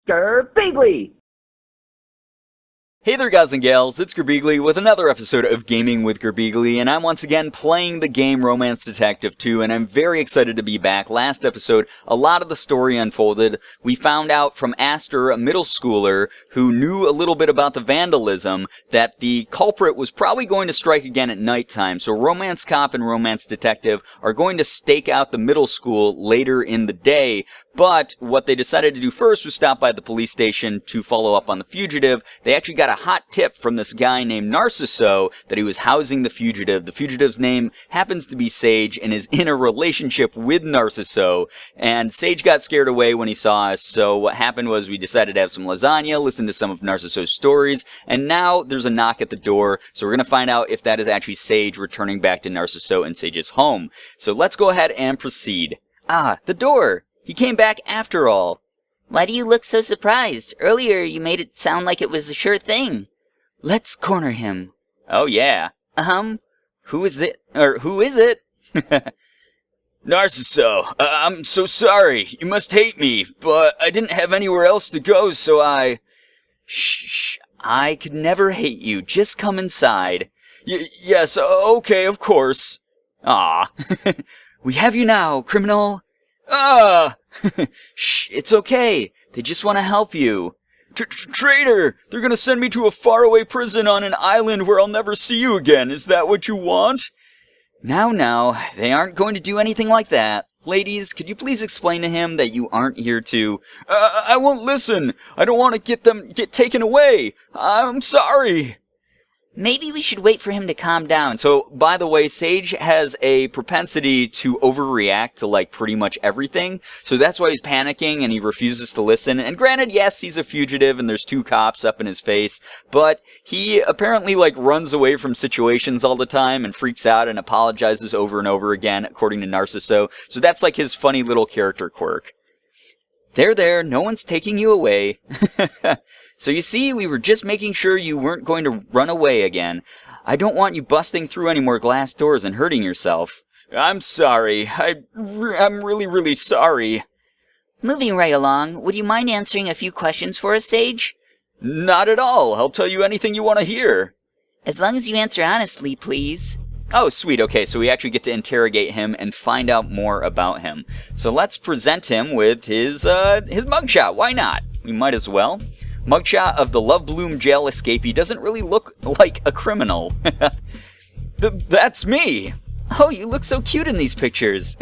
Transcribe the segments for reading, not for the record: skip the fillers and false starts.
Girbeagly! Hey there guys and gals, it's Girbeagly with another episode of Gaming with Girbeagly, and I'm once again playing the game Romance Detective 2, and I'm very excited to be back. Last episode, a lot of the story unfolded. We found out from Aster, a middle schooler, who knew a little bit about the vandalism, that the culprit was probably going to strike again at nighttime. So Romance Cop and Romance Detective are going to stake out the middle school later in the day. But what they decided to do first was stop by the police station to follow up on the fugitive. They actually got a hot tip from this guy named Narciso that he was housing the fugitive. The fugitive's name happens to be Sage and is in a relationship with Narciso. And Sage got scared away when he saw us, so what happened was we decided to have some lasagna, listen to some of Narciso's stories, and now there's a knock at the door, so we're going to find out if that is actually Sage returning back to Narciso and Sage's home. So let's go ahead and proceed. Ah, the door! He came back after all. Why do you look so surprised? Earlier you made it sound like it was a sure thing. Let's corner him. Oh yeah. Who is it? Who is it? Narciso, I'm so sorry. You must hate me, but I didn't have anywhere else to go, so I... Shh. I could never hate you. Just come inside. Yes, okay, of course. Ah. We have you now, criminal. Ah! Shh, it's okay. They just want to help you. Traitor! They're gonna send me to a faraway prison on an island where I'll never see you again. Is that what you want? Now, they aren't going to do anything like that. Ladies, could you please explain to him that you aren't here to... I won't listen. I don't want to get taken away. I'm sorry. Maybe we should wait for him to calm down. So, by the way, Sage has a propensity to overreact to, like, pretty much everything. So that's why he's panicking and he refuses to listen. And granted, yes, he's a fugitive and there's two cops up in his face. But he apparently, like, runs away from situations all the time and freaks out and apologizes over and over again, according to Narciso. So that's, like, his funny little character quirk. There, no one's taking you away. So you see, we were just making sure you weren't going to run away again. I don't want you busting through any more glass doors and hurting yourself. I'm sorry. I'm really sorry. Moving right along, would you mind answering a few questions for us, Sage? Not at all. I'll tell you anything you want to hear. As long as you answer honestly, please. Oh, sweet. Okay, so we actually get to interrogate him and find out more about him. So let's present him with his mugshot. Why not? We might as well. Mugshot of the Lovebloom jail escapee doesn't really look like a criminal. That's me. Oh, you look so cute in these pictures.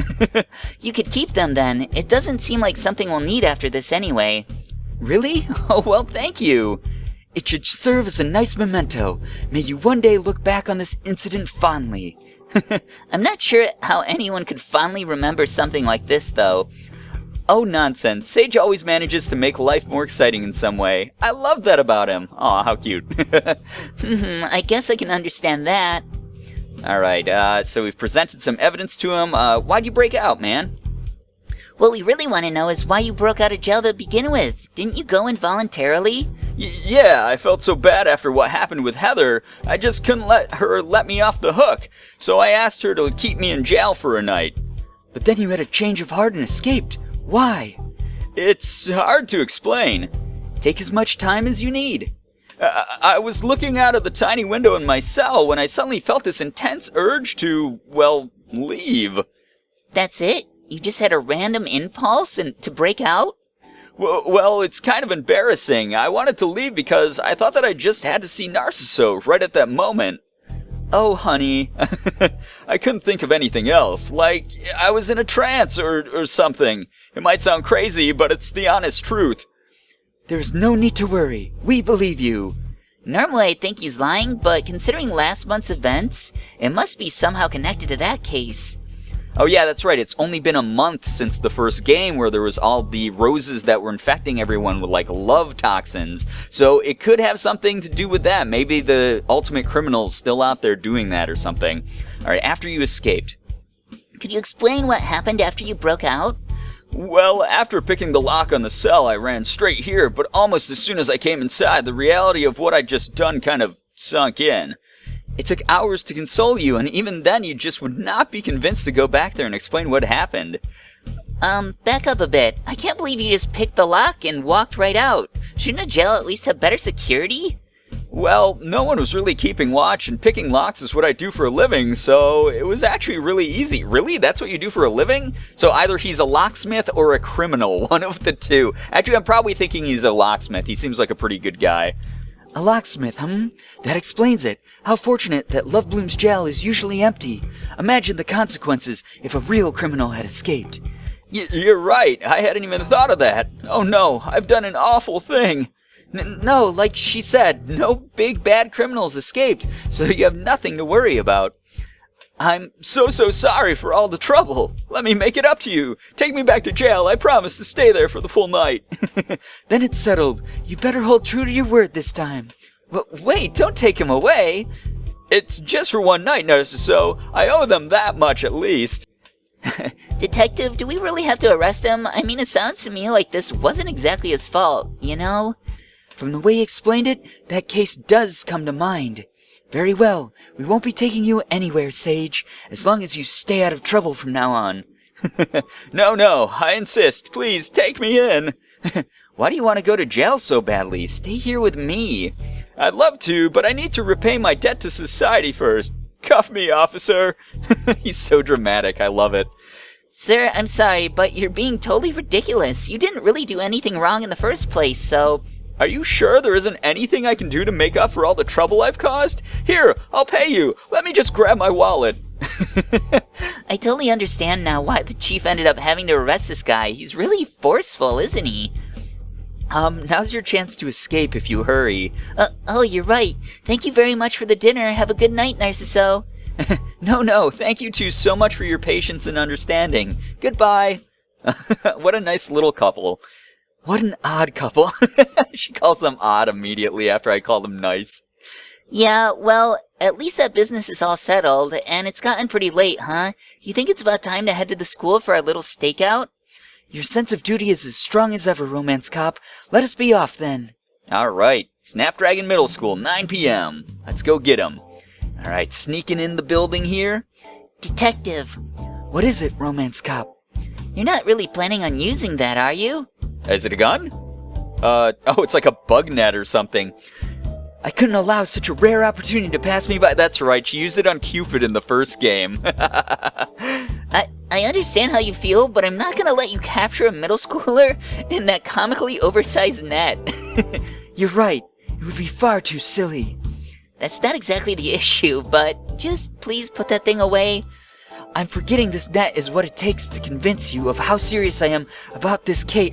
You could keep them then. It doesn't seem like something we'll need after this anyway. Really? Oh, well, thank you. It should serve as a nice memento. May you one day look back on this incident fondly. I'm not sure how anyone could fondly remember something like this, though. Oh, nonsense. Sage always manages to make life more exciting in some way. I love that about him. Aw, how cute. I guess I can understand that. Alright, so we've presented some evidence to him. Why'd you break out, man? What we really want to know is why you broke out of jail to begin with. Didn't you go involuntarily? Yeah, I felt so bad after what happened with Heather, I just couldn't let her let me off the hook. So I asked her to keep me in jail for a night. But then you had a change of heart and escaped. Why? It's hard to explain. Take as much time as you need. I was looking out of the tiny window in my cell when I suddenly felt this intense urge to, well, leave. That's it? You just had a random impulse to break out? Well, it's kind of embarrassing. I wanted to leave because I thought that I just had to see Narciso right at that moment. Oh, honey, I couldn't think of anything else, like I was in a trance or something. It might sound crazy, but it's the honest truth. There's no need to worry. We believe you. Normally I'd think he's lying, but considering last month's events, it must be somehow connected to that case. Oh yeah, that's right. It's only been a month since the first game where there was all the roses that were infecting everyone with like love toxins. So it could have something to do with that. Maybe the ultimate criminal's still out there doing that or something. Alright, after you escaped. Could you explain what happened after you broke out? Well, after picking the lock on the cell, I ran straight here, but almost as soon as I came inside, the reality of what I'd just done kind of sunk in. It took hours to console you, and even then you just would not be convinced to go back there and explain what happened. Back up a bit. I can't believe you just picked the lock and walked right out. Shouldn't a jail at least have better security? Well, no one was really keeping watch, and picking locks is what I do for a living, so it was actually really easy. Really? That's what you do for a living? So either he's a locksmith or a criminal, one of the two. Actually, I'm probably thinking he's a locksmith. He seems like a pretty good guy. A locksmith, That explains it. How fortunate that Lovebloom's jail is usually empty. Imagine the consequences if a real criminal had escaped. You're right. I hadn't even thought of that. Oh no, I've done an awful thing. No, like she said, no big bad criminals escaped, so you have nothing to worry about. I'm so sorry for all the trouble. Let me make it up to you. Take me back to jail. I promise to stay there for the full night. Then it's settled. You better hold true to your word this time. Wait, don't take him away. It's just for one night, so I owe them that much at least. Detective, do we really have to arrest him? I mean, it sounds to me like this wasn't exactly his fault, you know? From the way you explained it, that case does come to mind. Very well, we won't be taking you anywhere, Sage, as long as you stay out of trouble from now on. No, I insist. Please, take me in. Why do you want to go to jail so badly? Stay here with me. I'd love to, but I need to repay my debt to society first. Cuff me, officer. He's so dramatic. I love it. Sir, I'm sorry, but you're being totally ridiculous. You didn't really do anything wrong in the first place, so... Are you sure there isn't anything I can do to make up for all the trouble I've caused? Here, I'll pay you. Let me just grab my wallet. I totally understand now why the chief ended up having to arrest this guy. He's really forceful, isn't he? Now's your chance to escape if you hurry. Oh, you're right. Thank you very much for the dinner. Have a good night, Narciso. No, thank you two so much for your patience and understanding. Goodbye. What a nice little couple. What an odd couple. She calls them odd immediately after I call them nice. Yeah, well, at least that business is all settled, and it's gotten pretty late, huh? You think it's about time to head to the school for our little stakeout? Your sense of duty is as strong as ever, Romance Cop. Let us be off, then. All right. Snapdragon Middle School, 9 p.m. Let's go get him. All right, sneaking in the building here. Detective. What is it, Romance Cop? You're not really planning on using that, are you? Is it a gun? Oh, it's like a bug net or something. I couldn't allow such a rare opportunity to pass me by. That's right, she used it on Cupid in the first game. I understand how you feel, but I'm not gonna let you capture a middle schooler in that comically oversized net. You're right. It would be far too silly. That's not exactly the issue, but just please put that thing away. I'm forgetting this net is what it takes to convince you of how serious I am about this case,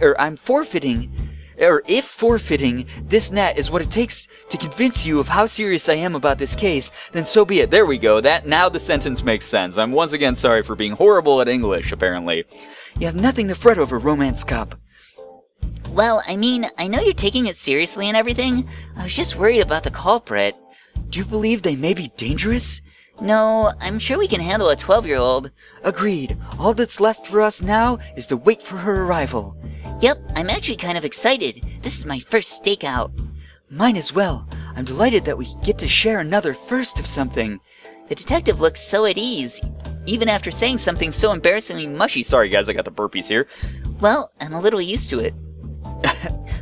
if forfeiting this net is what it takes to convince you of how serious I am about this case, then so be it. There we go. Now the sentence makes sense. I'm once again sorry for being horrible at English, apparently. You have nothing to fret over, Romance Cop. Well, I mean, I know you're taking it seriously and everything. I was just worried about the culprit. Do you believe they may be dangerous? No, I'm sure we can handle a 12-year-old. Agreed. All that's left for us now is to wait for her arrival. Yep, I'm actually kind of excited. This is my first stakeout. Mine as well. I'm delighted that we get to share another first of something. The detective looks so at ease, even after saying something so embarrassingly mushy. Sorry guys, I got the burpees here. Well, I'm a little used to it.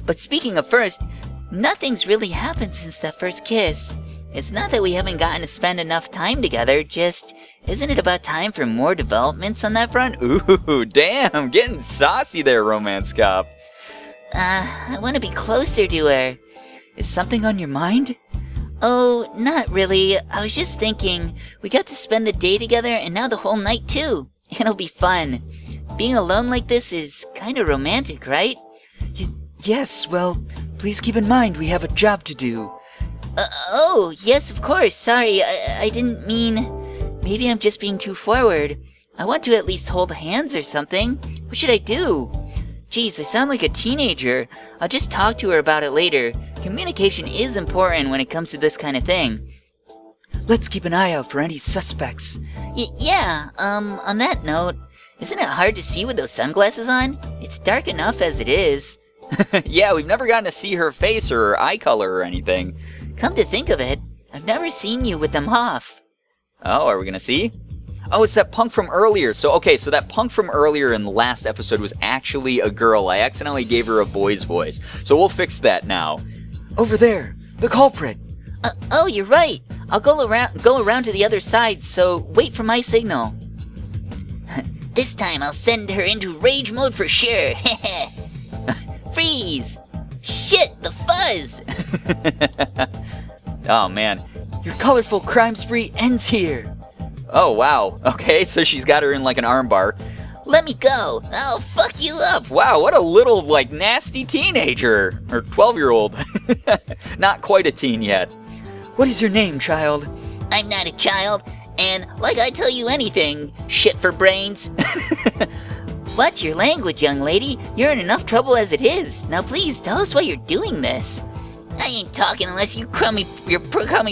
But speaking of first, nothing's really happened since that first kiss. It's not that we haven't gotten to spend enough time together, just isn't it about time for more developments on that front? Ooh, damn, getting saucy there, Romance Cop. I want to be closer to her. Is something on your mind? Oh, not really. I was just thinking, we got to spend the day together and now the whole night too. It'll be fun. Being alone like this is kind of romantic, right? Yes, well, please keep in mind we have a job to do. Oh, yes, of course. Sorry, I didn't mean... Maybe I'm just being too forward. I want to at least hold hands or something. What should I do? Geez, I sound like a teenager. I'll just talk to her about it later. Communication is important when it comes to this kind of thing. Let's keep an eye out for any suspects. Yeah, on that note, isn't it hard to see with those sunglasses on? It's dark enough as it is. Yeah, we've never gotten to see her face or her eye color or anything. Come to think of it, I've never seen you with them off. Oh, are we gonna see? Oh, it's that punk from earlier. So that punk from earlier in the last episode was actually a girl. I accidentally gave her a boy's voice. So we'll fix that now. Over there, the culprit. Oh, you're right. I'll go around to the other side, so wait for my signal. This time I'll send her into rage mode for sure. Freeze! Shit, the fuzz! Oh, man. Your colorful crime spree ends here. Oh, wow. Okay, so she's got her in like an armbar. Let me go. I'll fuck you up. Wow, what a little, like, nasty teenager. Or 12-year-old. Not quite a teen yet. What is your name, child? I'm not a child, and like I tell you anything, shit for brains. Watch your language, young lady. You're in enough trouble as it is. Now please, tell us why you're doing this. I ain't talking unless your crummy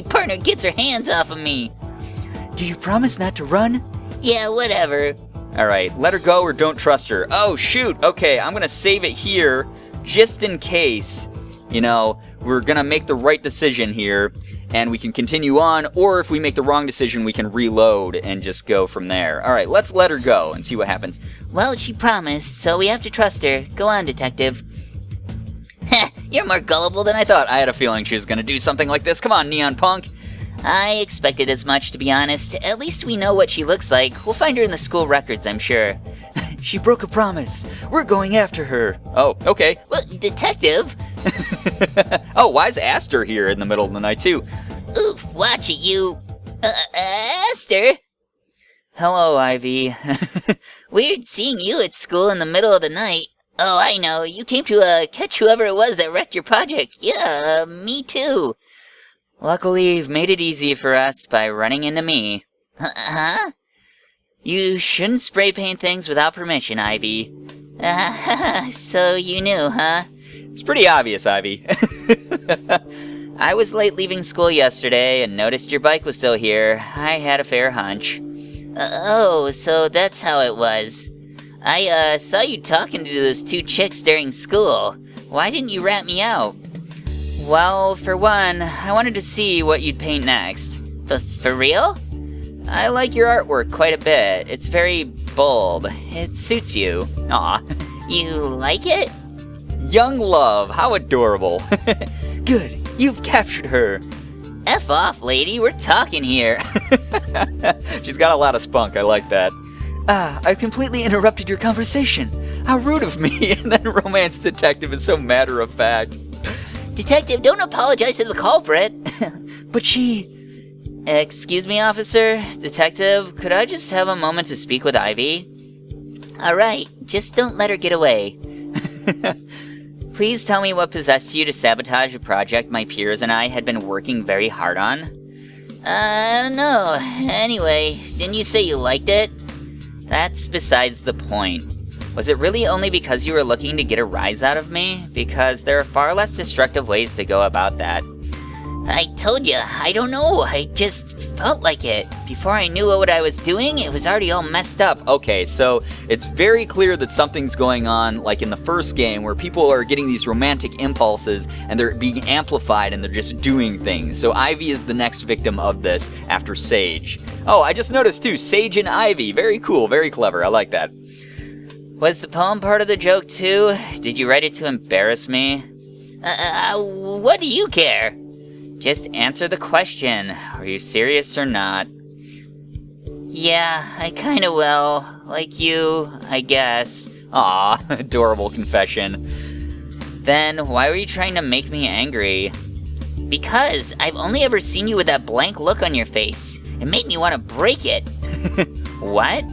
partner gets her hands off of me. Do you promise not to run? Yeah, whatever. Alright, let her go or don't trust her. Oh, shoot. Okay, I'm gonna save it here just in case, you know, we're gonna make the right decision here and we can continue on, or if we make the wrong decision, we can reload and just go from there. Alright, let's let her go and see what happens. Well, she promised, so we have to trust her. Go on, detective. Heh, you're more gullible than I thought. I had a feeling she was gonna do something like this. Come on, Neon Punk. I expected as much, to be honest. At least we know what she looks like. We'll find her in the school records, I'm sure. She broke a promise. We're going after her. Oh, okay. Well, detective? Oh, why is Aster here in the middle of the night, too? Oof, watch it, you. Aster? Hello, Ivy. Weird seeing you at school in the middle of the night. Oh, I know. You came to catch whoever it was that wrecked your project. Yeah, me too. Luckily, you've made it easy for us by running into me. Huh? You shouldn't spray paint things without permission, Ivy. So you knew, huh? It's pretty obvious, Ivy. I was late leaving school yesterday and noticed your bike was still here. I had a fair hunch. Oh, so that's how it was. I saw you talking to those two chicks during school. Why didn't you rat me out? Well, for one, I wanted to see what you'd paint next. For real? I like your artwork quite a bit. It's very bold. It suits you. Aw. You like it? Young love, how adorable. Good, you've captured her. F off, lady, we're talking here. She's got a lot of spunk, I like that. I've completely interrupted your conversation. How rude of me. And then Romance Detective is so matter of fact. Detective, don't apologize to the culprit. But she... Excuse me, officer? Detective, could I just have a moment to speak with Ivy? Alright, just don't let her get away. Please tell me what possessed you to sabotage a project my peers and I had been working very hard on. I don't know. Anyway, didn't you say you liked it? That's besides the point. Was it really only because you were looking to get a rise out of me? Because there are far less destructive ways to go about that. I told you, I don't know. I just felt like it. Before I knew what I was doing, it was already all messed up. Okay, so it's very clear that something's going on, like in the first game, where people are getting these romantic impulses and they're being amplified and they're just doing things. So Ivy is the next victim of this after Sage. Oh, I just noticed too, Sage and Ivy. Very cool, very clever. I like that. Was the poem part of the joke too? Did you write it to embarrass me? What do you care? Just answer the question. Are you serious or not? Yeah, I kinda will. Like you, I guess. Aw, adorable confession. Then why were you trying to make me angry? Because I've only ever seen you with that blank look on your face. It made me want to break it. What?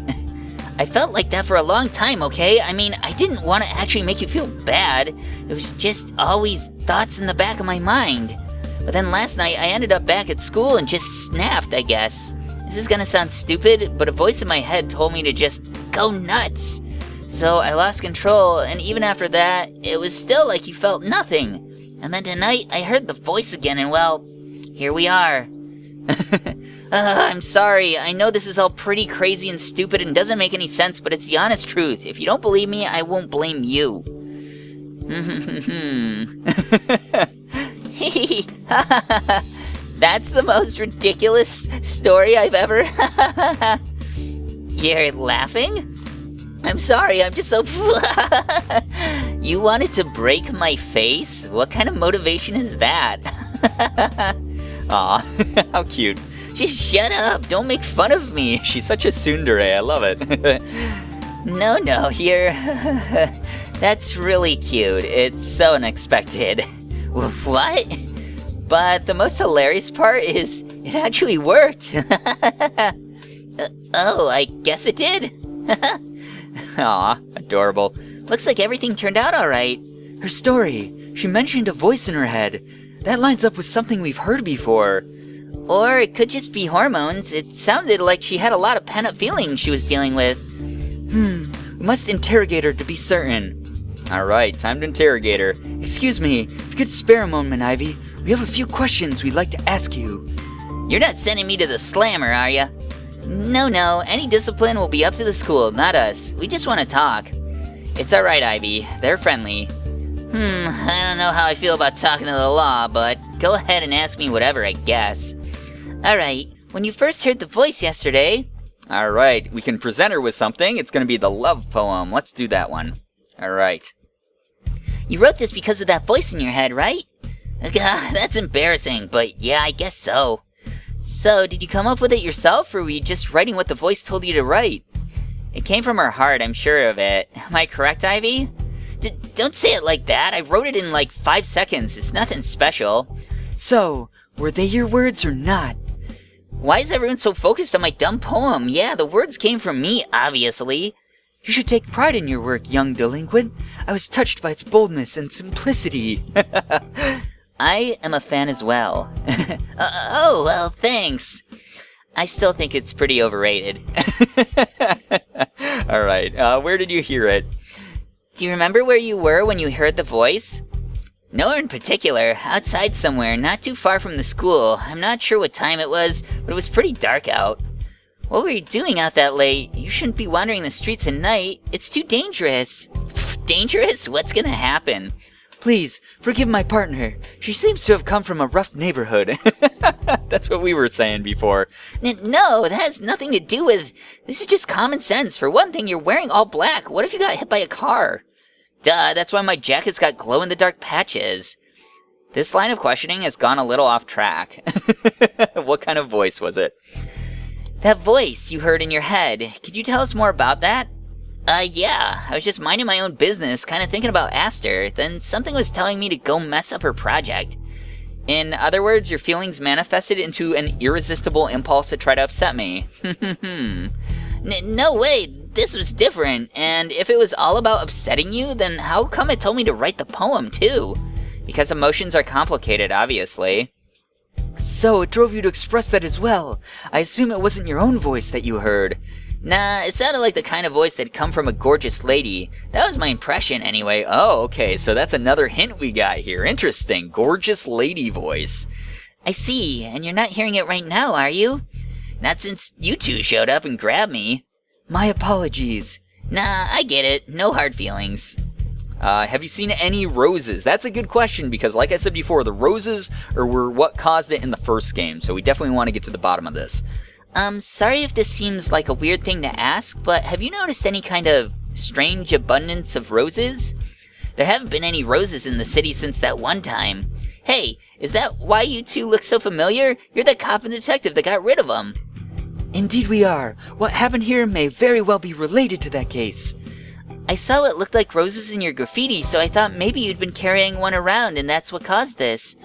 I felt like that for a long time, okay? I mean, I didn't want to actually make you feel bad. It was just always thoughts in the back of my mind. But then last night, I ended up back at school and just snapped, I guess. This is gonna sound stupid, but a voice in my head told me to just go nuts. So I lost control, and even after that, it was still like you felt nothing. And then tonight, I heard the voice again, and well, here we are. I'm sorry. I know this is all pretty crazy and stupid and doesn't make any sense, but it's the honest truth. If you don't believe me, I won't blame you. That's the most ridiculous story I've ever... You're laughing? I'm sorry, I'm just so... You wanted to break my face? What kind of motivation is that? Aw, how cute. Just shut up, don't make fun of me. She's such a tsundere, I love it. No, you're... That's really cute. It's so unexpected. What? But the most hilarious part is it actually worked. Oh, I guess it did. Aw, adorable. Looks like everything turned out all right. Her story. She mentioned a voice in her head. That lines up with something we've heard before. Or it could just be hormones. It sounded like she had a lot of pent-up feelings she was dealing with. We must interrogate her to be certain. Alright, time to interrogate her. Excuse me, if you could spare a moment, Ivy. We have a few questions we'd like to ask you. You're not sending me to the slammer, are ya? No, any discipline will be up to the school, not us. We just want to talk. It's alright, Ivy. They're friendly. I don't know how I feel about talking to the law, but go ahead and ask me whatever, I guess. Alright, when you first heard the voice yesterday... Alright, we can present her with something. It's gonna be the love poem. Let's do that one. Alright. You wrote this because of that voice in your head, right? God, that's embarrassing, but yeah, I guess so. So, did you come up with it yourself, or were you just writing what the voice told you to write? It came from her heart, I'm sure of it. Am I correct, Ivy? Don't say it like that. I wrote it in like 5 seconds. It's nothing special. So, were they your words or not? Why is everyone so focused on my dumb poem? Yeah, the words came from me, obviously. You should take pride in your work, young delinquent. I was touched by its boldness and simplicity. I am a fan as well. Oh, well, thanks. I still think it's pretty overrated. Alright, where did you hear it? Do you remember where you were when you heard the voice? Nowhere in particular. Outside somewhere, not too far from the school. I'm not sure what time it was, but it was pretty dark out. What were you doing out that late? You shouldn't be wandering the streets at night. It's too dangerous. Dangerous? What's gonna happen? Please, forgive my partner. She seems to have come from a rough neighborhood. That's what we were saying before. No, that has nothing to do with... This is just common sense. For one thing, you're wearing all black. What if you got hit by a car? Duh, that's why my jacket's got glow-in-the-dark patches. This line of questioning has gone a little off track. What kind of voice was it? That voice you heard in your head. Could you tell us more about that? Yeah. I was just minding my own business, kind of thinking about Aster. Then something was telling me to go mess up her project. In other words, your feelings manifested into an irresistible impulse to try to upset me. No way. This was different. And if it was all about upsetting you, then how come it told me to write the poem, too? Because emotions are complicated, obviously. So, it drove you to express that as well. I assume it wasn't your own voice that you heard. Nah, it sounded like the kind of voice that'd come from a gorgeous lady. That was my impression, anyway. Oh, okay, so that's another hint we got here. Interesting. Gorgeous lady voice. I see, and you're not hearing it right now, are you? Not since you two showed up and grabbed me. My apologies. Nah, I get it. No hard feelings. Have you seen any roses? That's a good question because, like I said before, the roses were what caused it in the first game, so we definitely want to get to the bottom of this. Sorry if this seems like a weird thing to ask, but have you noticed any kind of strange abundance of roses? There haven't been any roses in the city since that one time. Hey, is that why you two look so familiar? You're the cop and detective that got rid of them. Indeed we are. What happened here may very well be related to that case. I saw what looked like roses in your graffiti, so I thought maybe you'd been carrying one around and that's what caused this.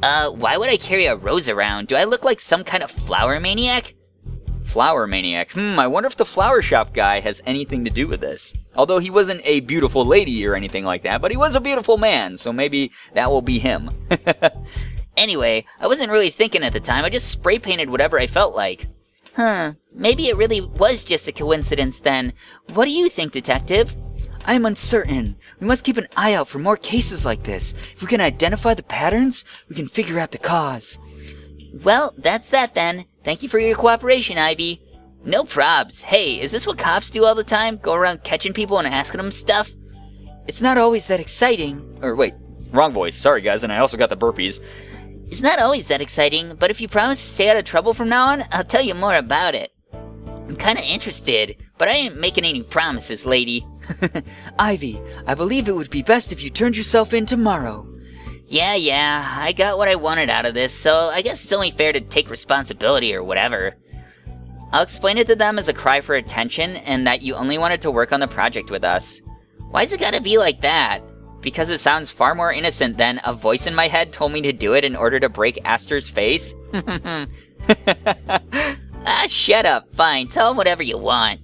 Why would I carry a rose around? Do I look like some kind of flower maniac? Flower maniac. I wonder if the flower shop guy has anything to do with this. Although he wasn't a beautiful lady or anything like that, but he was a beautiful man, so maybe that will be him. Anyway, I wasn't really thinking at the time, I just spray painted whatever I felt like. Maybe it really was just a coincidence then. What do you think, detective? I am uncertain. We must keep an eye out for more cases like this. If we can identify the patterns, we can figure out the cause. Well, that's that then. Thank you for your cooperation, Ivy. No probs. Hey, is this what cops do all the time? Go around catching people and asking them stuff? It's not always that exciting. Or wait, wrong voice. Sorry guys, and I also got the burpees. It's not always that exciting, but if you promise to stay out of trouble from now on, I'll tell you more about it. I'm kinda interested, but I ain't making any promises, lady. Ivy, I believe it would be best if you turned yourself in tomorrow. Yeah, I got what I wanted out of this, so I guess it's only fair to take responsibility or whatever. I'll explain it to them as a cry for attention and that you only wanted to work on the project with us. Why's it gotta be like that? Because it sounds far more innocent than a voice in my head told me to do it in order to break Aster's face? Ah, shut up. Fine, tell them whatever you want.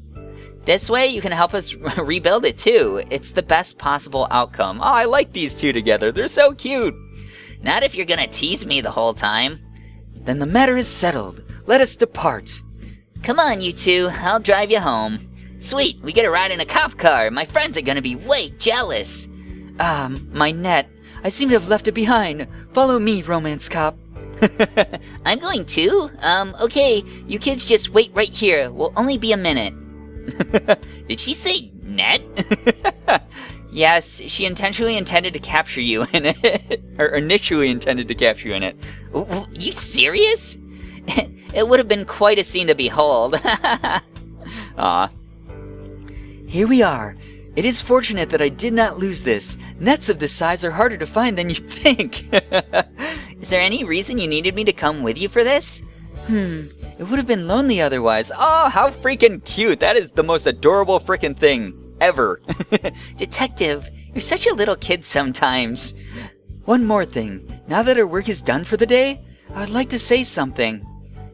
This way, you can help us rebuild it too. It's the best possible outcome. Oh, I like these two together. They're so cute. Not if you're gonna tease me the whole time. Then the matter is settled. Let us depart. Come on, you two. I'll drive you home. Sweet, we get a ride in a cop car. My friends are gonna be way jealous. My net. I seem to have left it behind. Follow me, romance cop. I'm going too. Okay, you kids just wait right here. We'll only be a minute. Did she say net? Yes, she intentionally intended to capture you in it. Or initially intended to capture you in it. You serious? It would have been quite a scene to behold. Aw. Here we are. It is fortunate that I did not lose this. Nets of this size are harder to find than you think. Is there any reason you needed me to come with you for this? It would have been lonely otherwise. Oh, how freaking cute. That is the most adorable freaking thing ever. Detective, you're such a little kid sometimes. One more thing. Now that our work is done for the day, I would like to say something.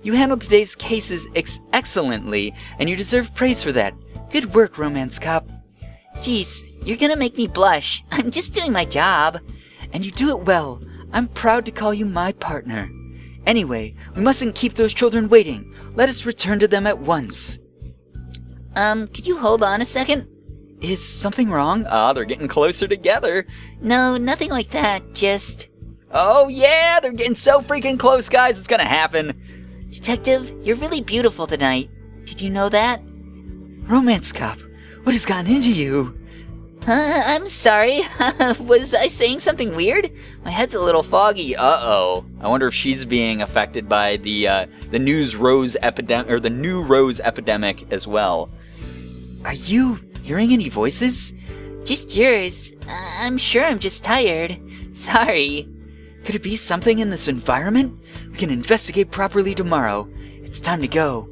You handled today's cases excellently, and you deserve praise for that. Good work, romance cop. Jeez, you're gonna make me blush. I'm just doing my job. And you do it well. I'm proud to call you my partner. Anyway, we mustn't keep those children waiting. Let us return to them at once. Could you hold on a second? Is something wrong? They're getting closer together. No, nothing like that, just... Oh yeah, they're getting so freaking close, guys. It's gonna happen. Detective, you're really beautiful tonight. Did you know that? Romance cop, what has gotten into you? I'm sorry. Was I saying something weird? My head's a little foggy. Uh-oh. I wonder if she's being affected by the new rose epidemic as well. Are you hearing any voices? Just yours. I'm sure I'm just tired. Sorry. Could it be something in this environment? We can investigate properly tomorrow. It's time to go.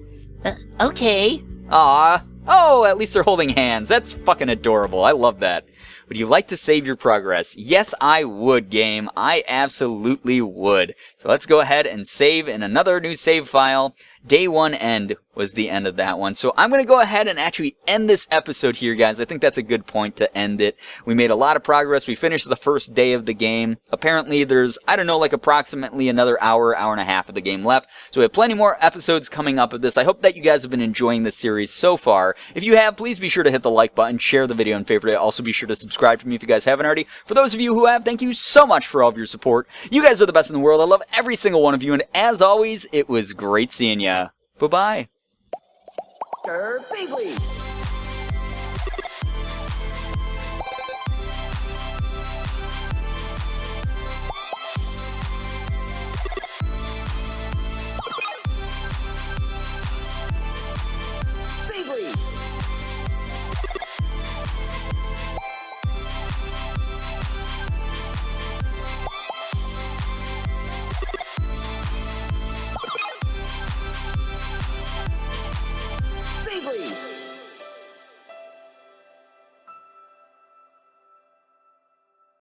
Okay. Aw. Oh, at least they're holding hands. That's fucking adorable. I love that. Would you like to save your progress? Yes, I would, game. I absolutely would. So let's go ahead and save in another new save file. Day 1 end was the end of that one. So I'm going to go ahead and actually end this episode here, guys. I think that's a good point to end it. We made a lot of progress. We finished the first day of the game. Apparently there's, I don't know, like approximately another hour and a half of the game left. So we have plenty more episodes coming up of this. I hope that you guys have been enjoying this series so far. If you have, please be sure to hit the like button, share the video and favorite it. Also be sure to subscribe to me if you guys haven't already. For those of you who have, thank you so much for all of your support. You guys are the best in the world. I love every single one of you. And as always, it was great seeing ya. Bye-bye. Girbeagly.